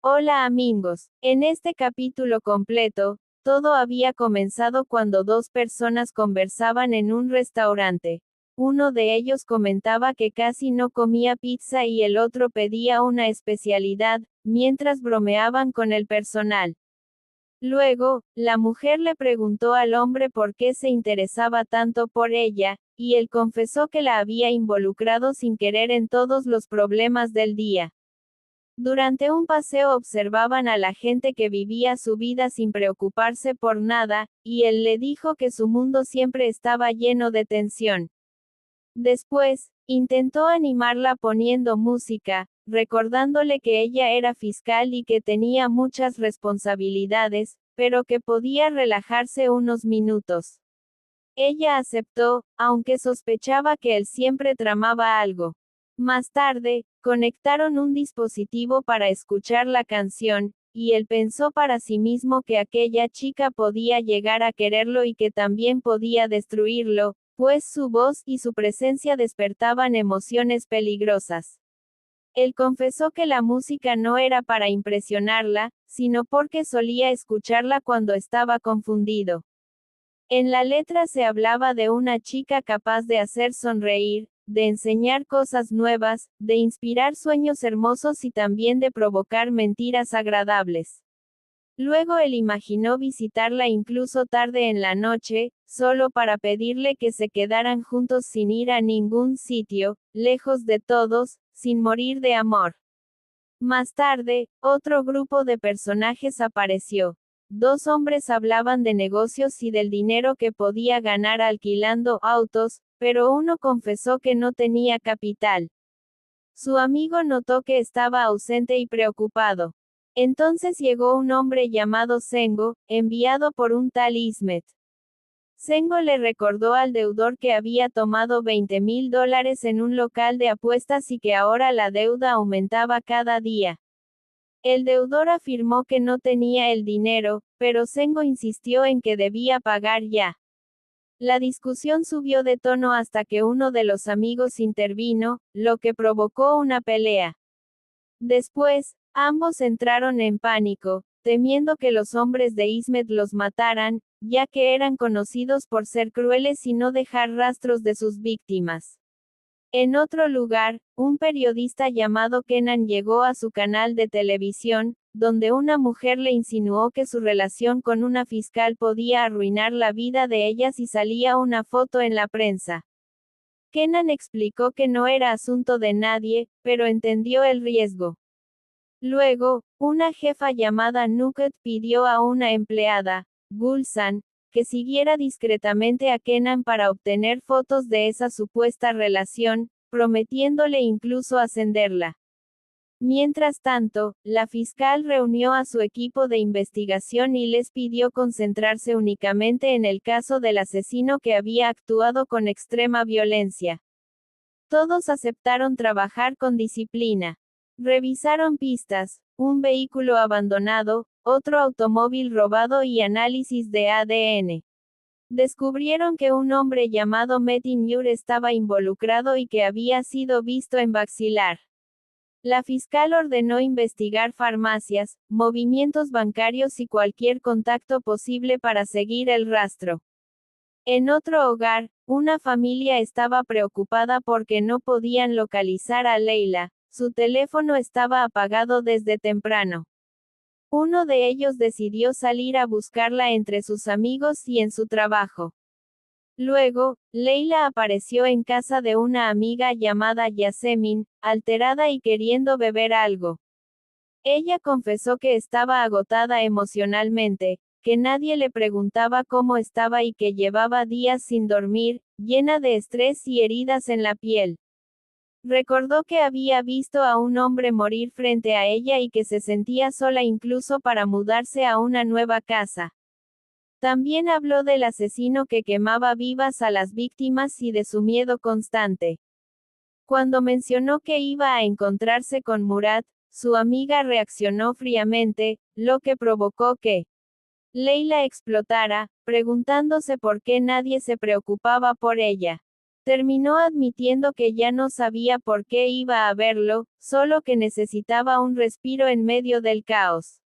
Hola amigos, en este capítulo completo, todo había comenzado cuando dos personas conversaban en un restaurante. Uno de ellos comentaba que casi no comía pizza y el otro pedía una especialidad, mientras bromeaban con el personal. Luego, la mujer le preguntó al hombre por qué se interesaba tanto por ella, y él confesó que la había involucrado sin querer en todos los problemas del día. Durante un paseo observaban a la gente que vivía su vida sin preocuparse por nada, y él le dijo que su mundo siempre estaba lleno de tensión. Después, intentó animarla poniendo música, recordándole que ella era fiscal y que tenía muchas responsabilidades, pero que podía relajarse unos minutos. Ella aceptó, aunque sospechaba que él siempre tramaba algo. Más tarde, conectaron un dispositivo para escuchar la canción, y él pensó para sí mismo que aquella chica podía llegar a quererlo y que también podía destruirlo, pues su voz y su presencia despertaban emociones peligrosas. Él confesó que la música no era para impresionarla, sino porque solía escucharla cuando estaba confundido. En la letra se hablaba de una chica capaz de hacer sonreír, de enseñar cosas nuevas, de inspirar sueños hermosos y también de provocar mentiras agradables. Luego él imaginó visitarla incluso tarde en la noche, solo para pedirle que se quedaran juntos sin ir a ningún sitio, lejos de todos, sin morir de amor. Más tarde, otro grupo de personajes apareció. Dos hombres hablaban de negocios y del dinero que podía ganar alquilando autos, pero uno confesó que no tenía capital. Su amigo notó que estaba ausente y preocupado. Entonces llegó un hombre llamado Sengo, enviado por un tal Ismet. Sengo le recordó al deudor que había tomado $20,000 en un local de apuestas y que ahora la deuda aumentaba cada día. El deudor afirmó que no tenía el dinero, pero Sengo insistió en que debía pagar ya. La discusión subió de tono hasta que uno de los amigos intervino, lo que provocó una pelea. Después, ambos entraron en pánico, temiendo que los hombres de Ismet los mataran, ya que eran conocidos por ser crueles y no dejar rastros de sus víctimas. En otro lugar, un periodista llamado Kenan llegó a su canal de televisión, donde una mujer le insinuó que su relación con una fiscal podía arruinar la vida de ella si salía una foto en la prensa. Kenan explicó que no era asunto de nadie, pero entendió el riesgo. Luego, una jefa llamada Nuket pidió a una empleada, Gulsan, que siguiera discretamente a Kenan para obtener fotos de esa supuesta relación, prometiéndole incluso ascenderla. Mientras tanto, la fiscal reunió a su equipo de investigación y les pidió concentrarse únicamente en el caso del asesino que había actuado con extrema violencia. Todos aceptaron trabajar con disciplina. Revisaron pistas, un vehículo abandonado, otro automóvil robado y análisis de ADN. Descubrieron que un hombre llamado Metin Nur estaba involucrado y que había sido visto en Baxilar. La fiscal ordenó investigar farmacias, movimientos bancarios y cualquier contacto posible para seguir el rastro. En otro hogar, una familia estaba preocupada porque no podían localizar a Leila, su teléfono estaba apagado desde temprano. Uno de ellos decidió salir a buscarla entre sus amigos y en su trabajo. Luego, Leila apareció en casa de una amiga llamada Yasemin, alterada y queriendo beber algo. Ella confesó que estaba agotada emocionalmente, que nadie le preguntaba cómo estaba y que llevaba días sin dormir, llena de estrés y heridas en la piel. Recordó que había visto a un hombre morir frente a ella y que se sentía sola incluso para mudarse a una nueva casa. También habló del asesino que quemaba vivas a las víctimas y de su miedo constante. Cuando mencionó que iba a encontrarse con Murat, su amiga reaccionó fríamente, lo que provocó que Leila explotara, preguntándose por qué nadie se preocupaba por ella. Terminó admitiendo que ya no sabía por qué iba a verlo, solo que necesitaba un respiro en medio del caos.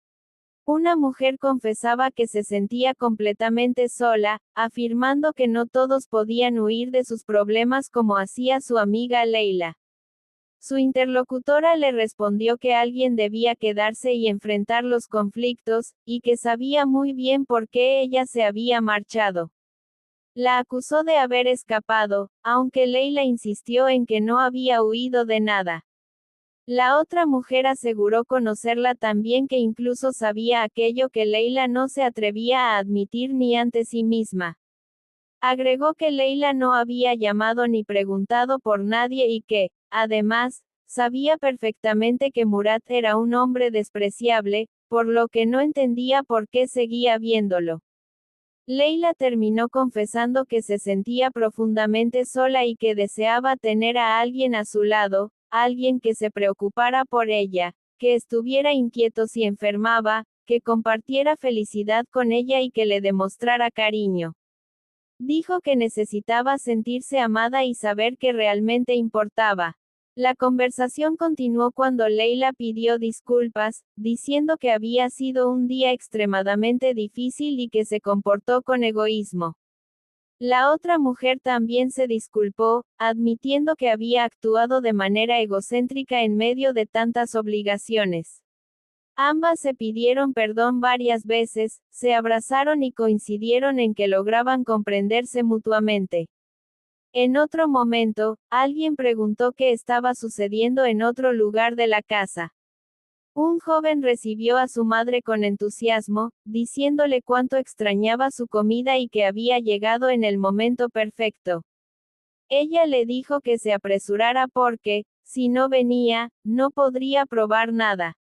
Una mujer confesaba que se sentía completamente sola, afirmando que no todos podían huir de sus problemas como hacía su amiga Leila. Su interlocutora le respondió que alguien debía quedarse y enfrentar los conflictos, y que sabía muy bien por qué ella se había marchado. La acusó de haber escapado, aunque Leila insistió en que no había huido de nada. La otra mujer aseguró conocerla también, que incluso sabía aquello que Leila no se atrevía a admitir ni ante sí misma. Agregó que Leila no había llamado ni preguntado por nadie y que, además, sabía perfectamente que Murat era un hombre despreciable, por lo que no entendía por qué seguía viéndolo. Leila terminó confesando que se sentía profundamente sola y que deseaba tener a alguien a su lado, alguien que se preocupara por ella, que estuviera inquieto si enfermaba, que compartiera felicidad con ella y que le demostrara cariño. Dijo que necesitaba sentirse amada y saber que realmente importaba. La conversación continuó cuando Leila pidió disculpas, diciendo que había sido un día extremadamente difícil y que se comportó con egoísmo. La otra mujer también se disculpó, admitiendo que había actuado de manera egocéntrica en medio de tantas obligaciones. Ambas se pidieron perdón varias veces, se abrazaron y coincidieron en que lograban comprenderse mutuamente. En otro momento, alguien preguntó qué estaba sucediendo en otro lugar de la casa. Un joven recibió a su madre con entusiasmo, diciéndole cuánto extrañaba su comida y que había llegado en el momento perfecto. Ella le dijo que se apresurara porque, si no venía, no podría probar nada.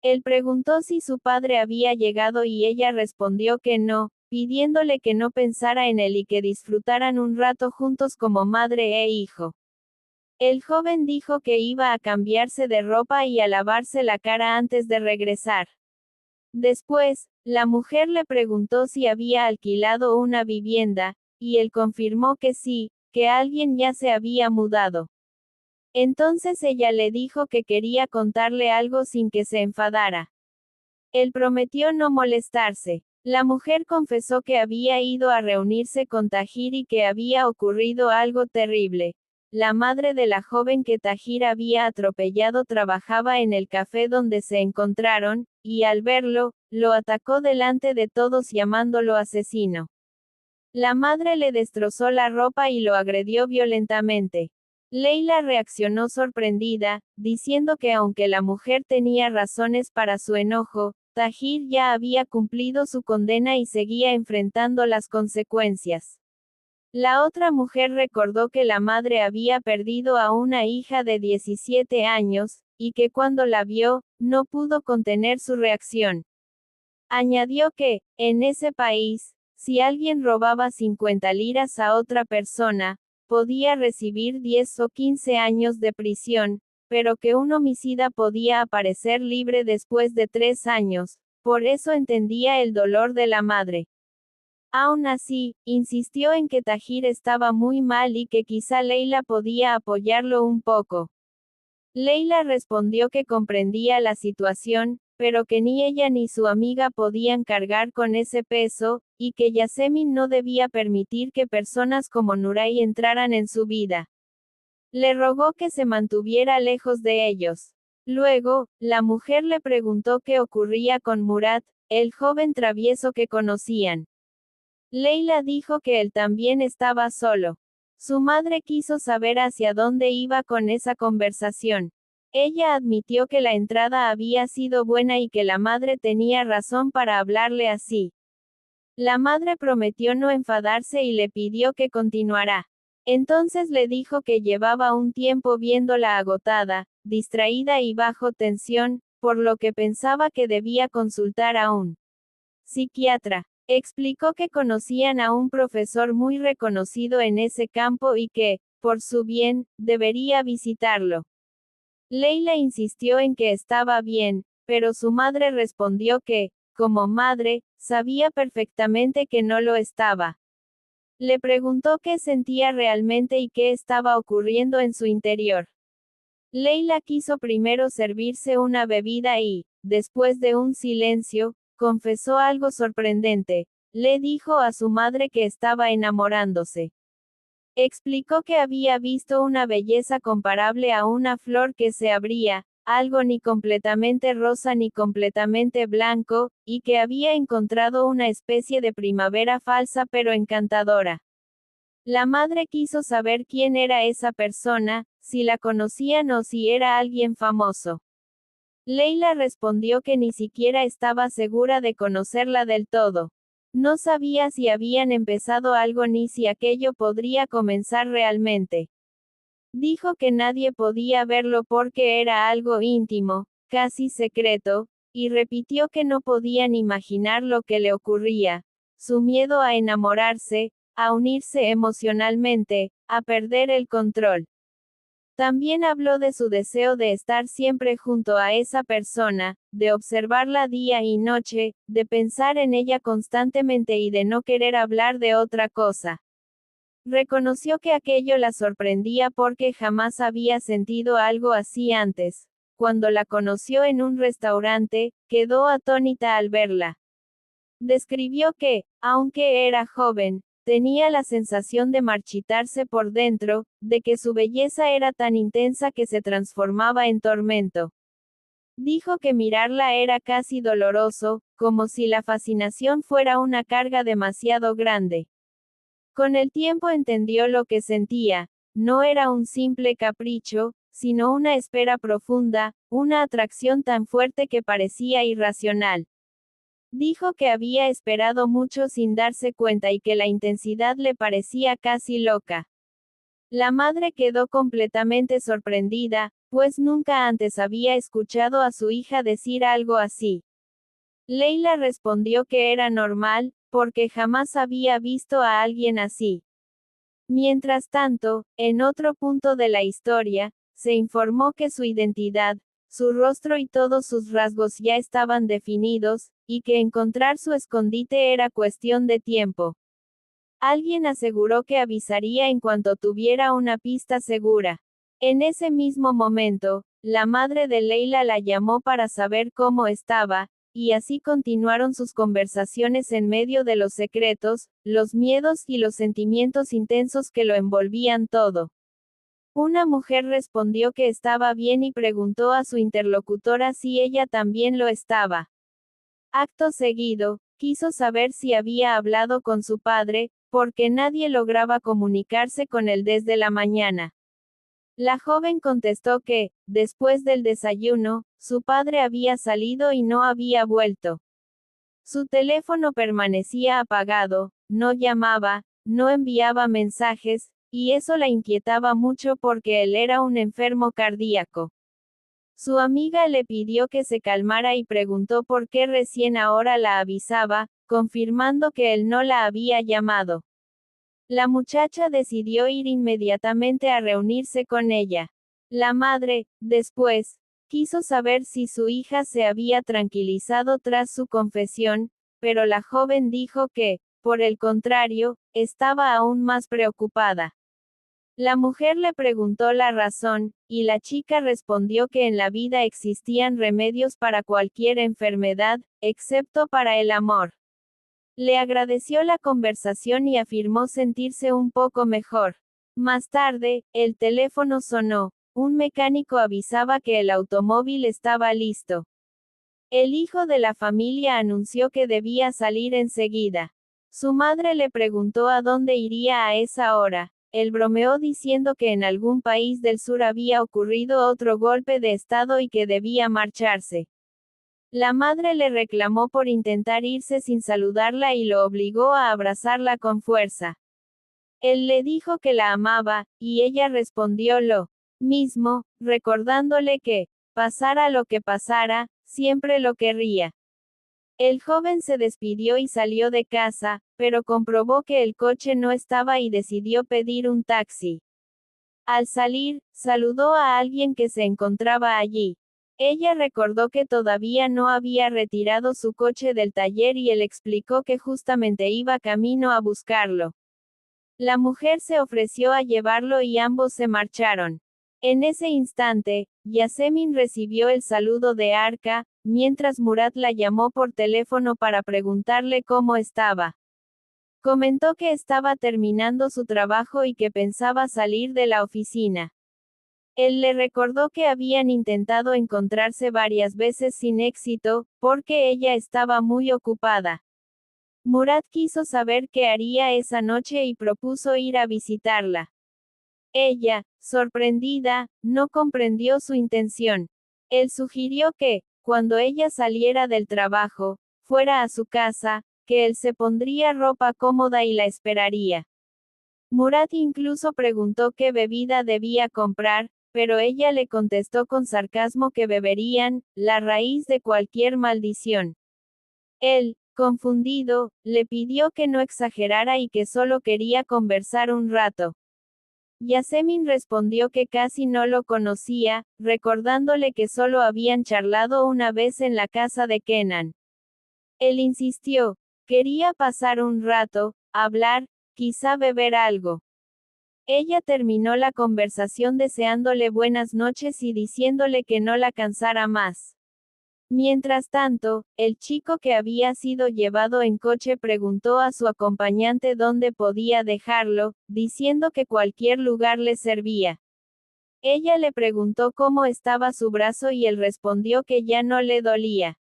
Él preguntó si su padre había llegado y ella respondió que no, pidiéndole que no pensara en él y que disfrutaran un rato juntos como madre e hijo. El joven dijo que iba a cambiarse de ropa y a lavarse la cara antes de regresar. Después, la mujer le preguntó si había alquilado una vivienda, y él confirmó que sí, que alguien ya se había mudado. Entonces ella le dijo que quería contarle algo sin que se enfadara. Él prometió no molestarse. La mujer confesó que había ido a reunirse con Tahir y que había ocurrido algo terrible. La madre de la joven que Tahir había atropellado trabajaba en el café donde se encontraron, y al verlo, lo atacó delante de todos llamándolo asesino. La madre le destrozó la ropa y lo agredió violentamente. Leila reaccionó sorprendida, diciendo que aunque la mujer tenía razones para su enojo, Tahir ya había cumplido su condena y seguía enfrentando las consecuencias. La otra mujer recordó que la madre había perdido a una hija de 17 años, y que cuando la vio, no pudo contener su reacción. Añadió que, en ese país, si alguien robaba 50 liras a otra persona, podía recibir 10 o 15 años de prisión, pero que un homicida podía aparecer libre después de 3 años, por eso entendía el dolor de la madre. Aún así, insistió en que Tahir estaba muy mal y que quizá Leila podía apoyarlo un poco. Leila respondió que comprendía la situación, pero que ni ella ni su amiga podían cargar con ese peso, y que Yasemin no debía permitir que personas como Nuray entraran en su vida. Le rogó que se mantuviera lejos de ellos. Luego, la mujer le preguntó qué ocurría con Murat, el joven travieso que conocían. Leila dijo que él también estaba solo. Su madre quiso saber hacia dónde iba con esa conversación. Ella admitió que la entrada había sido buena y que la madre tenía razón para hablarle así. La madre prometió no enfadarse y le pidió que continuara. Entonces le dijo que llevaba un tiempo viéndola agotada, distraída y bajo tensión, por lo que pensaba que debía consultar a un psiquiatra. Explicó que conocían a un profesor muy reconocido en ese campo y que, por su bien, debería visitarlo. Leila insistió en que estaba bien, pero su madre respondió que, como madre, sabía perfectamente que no lo estaba. Le preguntó qué sentía realmente y qué estaba ocurriendo en su interior. Leila quiso primero servirse una bebida y, después de un silencio, confesó algo sorprendente. Le dijo a su madre que estaba enamorándose. Explicó que había visto una belleza comparable a una flor que se abría, algo ni completamente rosa ni completamente blanco, y que había encontrado una especie de primavera falsa pero encantadora. La madre quiso saber quién era esa persona, si la conocían o si era alguien famoso. Leila respondió que ni siquiera estaba segura de conocerla del todo. No sabía si habían empezado algo ni si aquello podría comenzar realmente. Dijo que nadie podía verlo porque era algo íntimo, casi secreto, y repitió que no podían imaginar lo que le ocurría. Su miedo a enamorarse, a unirse emocionalmente, a perder el control. También habló de su deseo de estar siempre junto a esa persona, de observarla día y noche, de pensar en ella constantemente y de no querer hablar de otra cosa. Reconoció que aquello la sorprendía porque jamás había sentido algo así antes. Cuando la conoció en un restaurante, quedó atónita al verla. Describió que, aunque era joven, tenía la sensación de marchitarse por dentro, de que su belleza era tan intensa que se transformaba en tormento. Dijo que mirarla era casi doloroso, como si la fascinación fuera una carga demasiado grande. Con el tiempo entendió lo que sentía, no era un simple capricho, sino una espera profunda, una atracción tan fuerte que parecía irracional. Dijo que había esperado mucho sin darse cuenta y que la intensidad le parecía casi loca. La madre quedó completamente sorprendida, pues nunca antes había escuchado a su hija decir algo así. Leila respondió que era normal, porque jamás había visto a alguien así. Mientras tanto, en otro punto de la historia, se informó que su identidad, su rostro y todos sus rasgos ya estaban definidos, y que encontrar su escondite era cuestión de tiempo. Alguien aseguró que avisaría en cuanto tuviera una pista segura. En ese mismo momento, la madre de Leila la llamó para saber cómo estaba, y así continuaron sus conversaciones en medio de los secretos, los miedos y los sentimientos intensos que lo envolvían todo. Una mujer respondió que estaba bien y preguntó a su interlocutora si ella también lo estaba. Acto seguido, quiso saber si había hablado con su padre, porque nadie lograba comunicarse con él desde la mañana. La joven contestó que, después del desayuno, su padre había salido y no había vuelto. Su teléfono permanecía apagado, no llamaba, no enviaba mensajes, y eso la inquietaba mucho porque él era un enfermo cardíaco. Su amiga le pidió que se calmara y preguntó por qué recién ahora la avisaba, confirmando que él no la había llamado. La muchacha decidió ir inmediatamente a reunirse con ella. La madre, después, quiso saber si su hija se había tranquilizado tras su confesión, pero la joven dijo que, por el contrario, estaba aún más preocupada. La mujer le preguntó la razón, y la chica respondió que en la vida existían remedios para cualquier enfermedad, excepto para el amor. Le agradeció la conversación y afirmó sentirse un poco mejor. Más tarde, el teléfono sonó. Un mecánico avisaba que el automóvil estaba listo. El hijo de la familia anunció que debía salir enseguida. Su madre le preguntó a dónde iría a esa hora. Él bromeó diciendo que en algún país del sur había ocurrido otro golpe de estado y que debía marcharse. La madre le reclamó por intentar irse sin saludarla y lo obligó a abrazarla con fuerza. Él le dijo que la amaba, y ella respondió lo mismo, recordándole que, pasara lo que pasara, siempre lo querría. El joven se despidió y salió de casa, pero comprobó que el coche no estaba y decidió pedir un taxi. Al salir, saludó a alguien que se encontraba allí. Ella recordó que todavía no había retirado su coche del taller y él explicó que justamente iba camino a buscarlo. La mujer se ofreció a llevarlo y ambos se marcharon. En ese instante, Yasemin recibió el saludo de Arka, mientras Murat la llamó por teléfono para preguntarle cómo estaba. Comentó que estaba terminando su trabajo y que pensaba salir de la oficina. Él le recordó que habían intentado encontrarse varias veces sin éxito, porque ella estaba muy ocupada. Murat quiso saber qué haría esa noche y propuso ir a visitarla. Ella, sorprendida, no comprendió su intención. Él sugirió que, cuando ella saliera del trabajo, fuera a su casa, que él se pondría ropa cómoda y la esperaría. Murat incluso preguntó qué bebida debía comprar, pero ella le contestó con sarcasmo que beberían, la raíz de cualquier maldición. Él, confundido, le pidió que no exagerara y que solo quería conversar un rato. Yasemin respondió que casi no lo conocía, recordándole que solo habían charlado una vez en la casa de Kenan. Él insistió, quería pasar un rato, hablar, quizá beber algo. Ella terminó la conversación deseándole buenas noches y diciéndole que no la cansara más. Mientras tanto, el chico que había sido llevado en coche preguntó a su acompañante dónde podía dejarlo, diciendo que cualquier lugar le servía. Ella le preguntó cómo estaba su brazo y él respondió que ya no le dolía.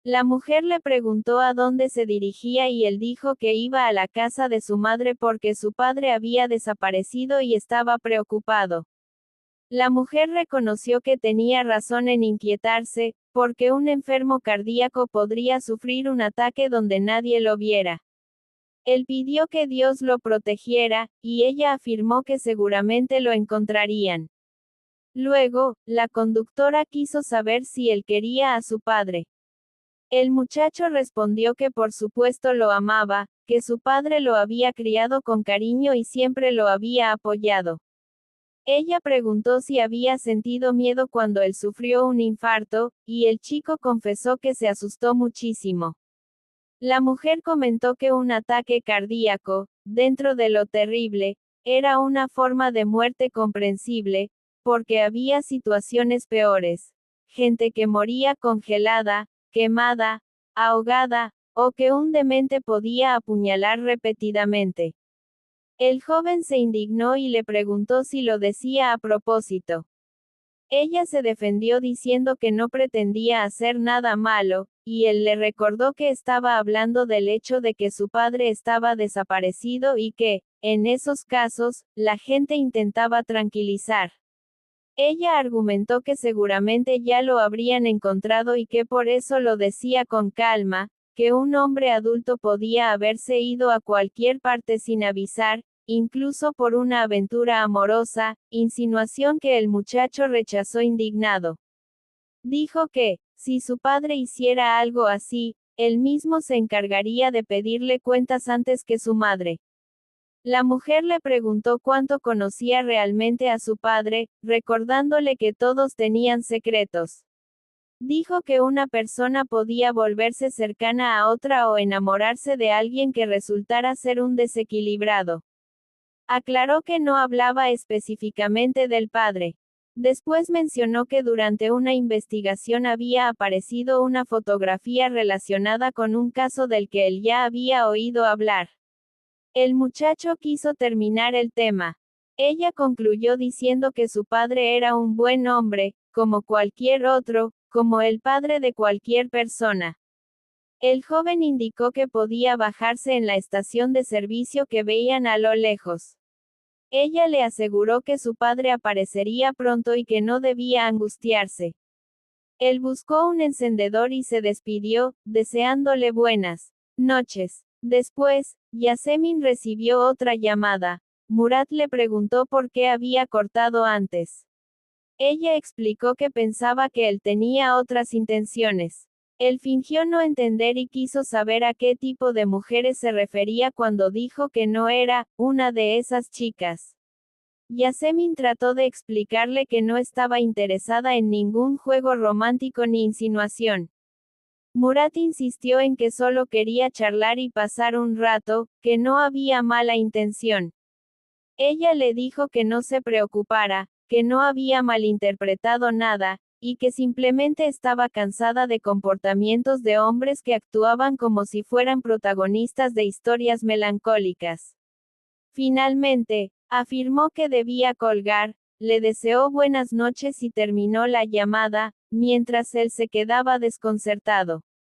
La mujer le preguntó a dónde se dirigía y él dijo que iba a la casa de su madre porque su padre había desaparecido y estaba preocupado. La mujer reconoció que tenía razón en inquietarse, porque un enfermo cardíaco podría sufrir un ataque donde nadie lo viera. Él pidió que Dios lo protegiera, y ella afirmó que seguramente lo encontrarían. Luego, la conductora quiso saber si él quería a su padre. El muchacho respondió que por supuesto lo amaba, que su padre lo había criado con cariño y siempre lo había apoyado. Ella preguntó si había sentido miedo cuando él sufrió un infarto, y el chico confesó que se asustó muchísimo. La mujer comentó que un ataque cardíaco, dentro de lo terrible, era una forma de muerte comprensible, porque había situaciones peores. Gente que moría congelada, quemada, ahogada, o que un demente podía apuñalar repetidamente. El joven se indignó y le preguntó si lo decía a propósito. Ella se defendió diciendo que no pretendía hacer nada malo, y él le recordó que estaba hablando del hecho de que su padre estaba desaparecido y que, en esos casos, la gente intentaba tranquilizar. Ella argumentó que seguramente ya lo habrían encontrado y que por eso lo decía con calma, que un hombre adulto podía haberse ido a cualquier parte sin avisar, incluso por una aventura amorosa, insinuación que el muchacho rechazó indignado. Dijo que, si su padre hiciera algo así, él mismo se encargaría de pedirle cuentas antes que su madre. La mujer le preguntó cuánto conocía realmente a su padre, recordándole que todos tenían secretos. Dijo que una persona podía volverse cercana a otra o enamorarse de alguien que resultara ser un desequilibrado. Aclaró que no hablaba específicamente del padre. Después mencionó que durante una investigación había aparecido una fotografía relacionada con un caso del que él ya había oído hablar. El muchacho quiso terminar el tema. Ella concluyó diciendo que su padre era un buen hombre, como cualquier otro, como el padre de cualquier persona. El joven indicó que podía bajarse en la estación de servicio que veían a lo lejos. Ella le aseguró que su padre aparecería pronto y que no debía angustiarse. Él buscó un encendedor y se despidió, deseándole buenas noches. Después, Yasemin recibió otra llamada. Murat le preguntó por qué había cortado antes. Ella explicó que pensaba que él tenía otras intenciones. Él fingió no entender y quiso saber a qué tipo de mujeres se refería cuando dijo que no era una de esas chicas. Yasemin trató de explicarle que no estaba interesada en ningún juego romántico ni insinuación. Murat insistió en que solo quería charlar y pasar un rato, que no había mala intención. Ella le dijo que no se preocupara, que no había malinterpretado nada, y que simplemente estaba cansada de comportamientos de hombres que actuaban como si fueran protagonistas de historias melancólicas. Finalmente, afirmó que debía colgar, le deseó buenas noches y terminó la llamada, mientras él se quedaba desconcertado.